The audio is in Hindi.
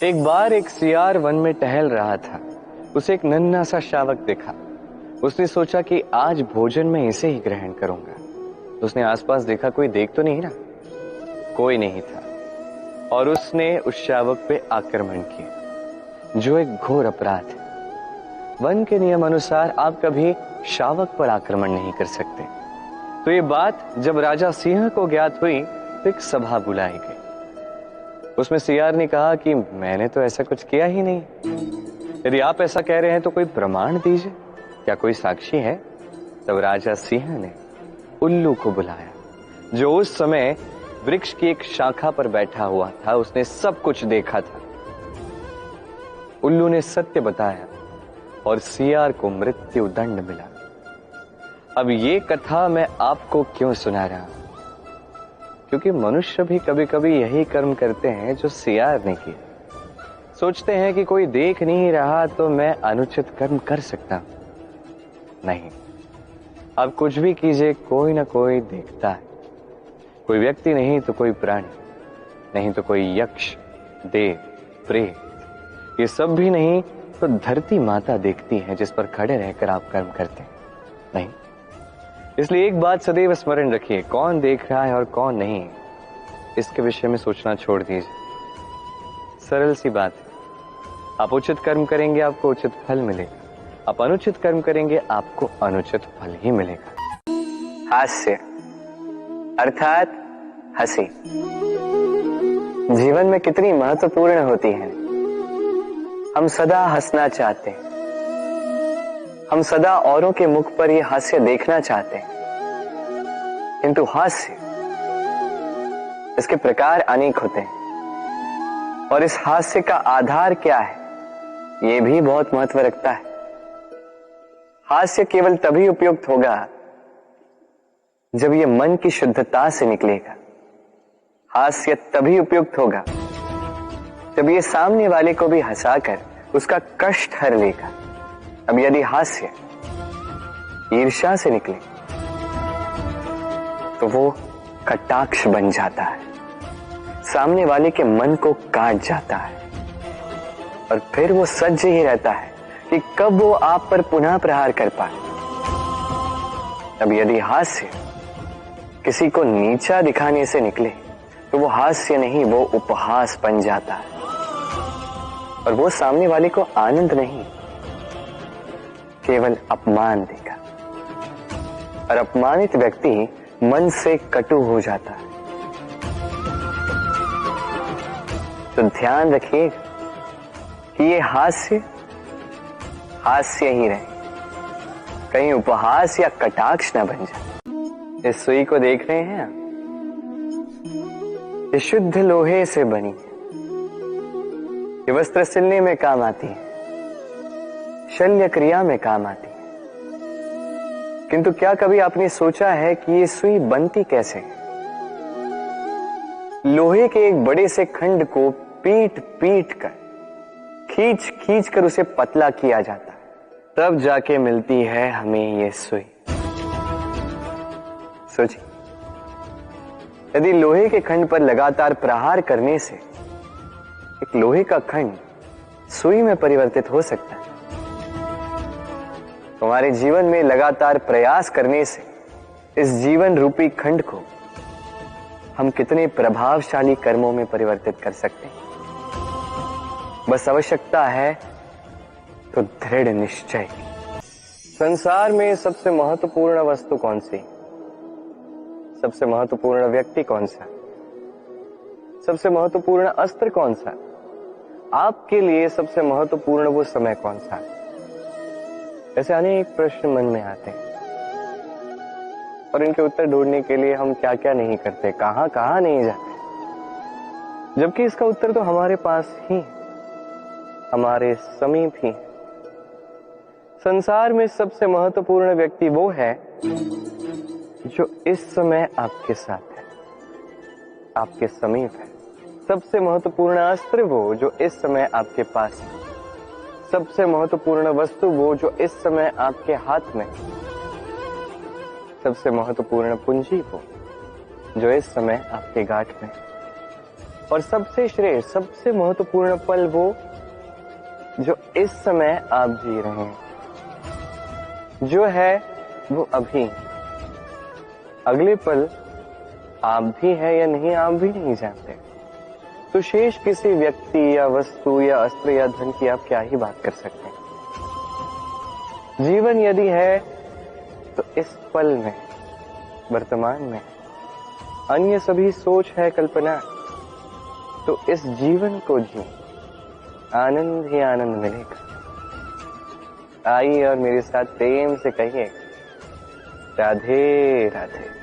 एक बार एक सियार वन में टहल रहा था। उसे एक नन्हा सा शावक दिखा। उसने सोचा कि आज भोजन में इसे ही ग्रहण करूंगा। उसने आसपास देखा, कोई देख तो नहीं रहा। कोई नहीं था और उसने उस शावक पे आक्रमण किया, जो एक घोर अपराध है। वन के नियम अनुसार आप कभी शावक पर आक्रमण नहीं कर सकते। तो ये बात जब राजा सिंह को ज्ञात हुई तो एक सभा बुलाई गई। उसमें सियार ने कहा कि मैंने तो ऐसा कुछ किया ही नहीं। यदि आप ऐसा कह रहे हैं तो कोई प्रमाण दीजिए, क्या कोई साक्षी है? तब राजा सिंह ने उल्लू को बुलाया, जो उस समय वृक्ष की एक शाखा पर बैठा हुआ था। उसने सब कुछ देखा था। उल्लू ने सत्य बताया और सियार को मृत्यु दंड मिला। अब ये कथा मैं आपको क्यों सुना रहा हूं? क्योंकि मनुष्य भी कभी कभी यही कर्म करते हैं जो सियार ने किया। सोचते हैं कि कोई देख नहीं रहा तो मैं अनुचित कर्म कर सकता हूं। नहीं, अब कुछ भी कीजिए, कोई ना कोई देखता है। कोई व्यक्ति नहीं तो कोई प्राणी, नहीं तो कोई यक्ष, देव, प्रेत। ये सब भी नहीं तो धरती माता देखती है, जिस पर खड़े रहकर आप कर्म करते हैं। नहीं, इसलिए एक बात सदैव स्मरण रखिए, कौन देख रहा है और कौन नहीं, इसके विषय में सोचना छोड़ दीजिए। सरल सी बात है। आप उचित कर्म करेंगे, आपको उचित फल मिलेगा। आप अनुचित कर्म करेंगे, आपको अनुचित फल ही मिलेगा। हास्य अर्थात हंसी जीवन में कितनी महत्वपूर्ण होती है। हम सदा हंसना चाहते हैं। हम सदा औरों के मुख पर यह हास्य देखना चाहते हैं। किंतु हास्य, इसके प्रकार अनेक होते हैं और इस हास्य का आधार क्या है, यह भी बहुत महत्व रखता है। हास्य केवल तभी उपयुक्त होगा जब यह मन की शुद्धता से निकलेगा। हास्य तभी उपयुक्त होगा जब यह सामने वाले को भी हंसाकर उसका कष्ट हर लेगा। अब यदि हास्य ईर्ष्या से निकले तो वो कटाक्ष बन जाता है, सामने वाले के मन को काट जाता है और फिर वो सज्ज ही रहता है कि कब वो आप पर पुनः प्रहार कर पाए। अब यदि हास्य किसी को नीचा दिखाने से निकले तो वो हास्य नहीं, वो उपहास बन जाता है और वो सामने वाले को आनंद नहीं, केवल अपमान देगा और अपमानित व्यक्ति मन से कटु हो जाता है। तो ध्यान रखिए कि ये हास्य हास्य ही रहे, कहीं उपहास या कटाक्ष न बन जाए। इस सुई को देख रहे हैं आप? ये शुद्ध लोहे से बनी है। ये वस्त्र सिलने में काम आती है, शल्य क्रिया में काम आती है। किंतु क्या कभी आपने सोचा है कि ये सुई बनती कैसे है? लोहे के एक बड़े से खंड को पीट पीट कर, खींच खींच कर उसे पतला किया जाता है, तब जाके मिलती है हमें ये सुई। सोचिए, यदि लोहे के खंड पर लगातार प्रहार करने से एक लोहे का खंड सुई में परिवर्तित हो सकता है, हमारे जीवन में लगातार प्रयास करने से इस जीवन रूपी खंड को हम कितने प्रभावशाली कर्मों में परिवर्तित कर सकते हैं। बस आवश्यकता है तो दृढ़ निश्चय। संसार में सबसे महत्वपूर्ण वस्तु कौन सी? सबसे महत्वपूर्ण व्यक्ति कौन सा? सबसे महत्वपूर्ण अस्त्र कौन सा? आपके लिए सबसे महत्वपूर्ण वो समय कौन सा? ऐसे अनेक प्रश्न मन में आते हैं और इनके उत्तर ढूंढने के लिए हम क्या क्या नहीं करते, कहां कहां नहीं जाते, जबकि इसका उत्तर तो हमारे पास ही, हमारे समीप ही। संसार में सबसे महत्वपूर्ण व्यक्ति वो है जो इस समय आपके साथ है, आपके समीप है। सबसे महत्वपूर्ण अस्त्र वो जो इस समय आपके पास है। सबसे महत्वपूर्ण वस्तु वो जो इस समय आपके हाथ में। सबसे महत्वपूर्ण पूंजी वो जो इस समय आपके गांठ में। और सबसे श्रेष्ठ, सबसे महत्वपूर्ण पल वो जो इस समय आप जी रहे हैं, जो है वो अभी। अगले पल आप भी है या नहीं, आप भी नहीं जानते। तो शेष किसी व्यक्ति या वस्तु या अस्त्र या धन की आप क्या ही बात कर सकते हैं। जीवन यदि है तो इस पल में, वर्तमान में। अन्य सभी सोच है, कल्पना। तो इस जीवन को जी, आनंद ही आनंद मिलेगा। आइए और मेरे साथ प्रेम से कहिए, राधे राधे।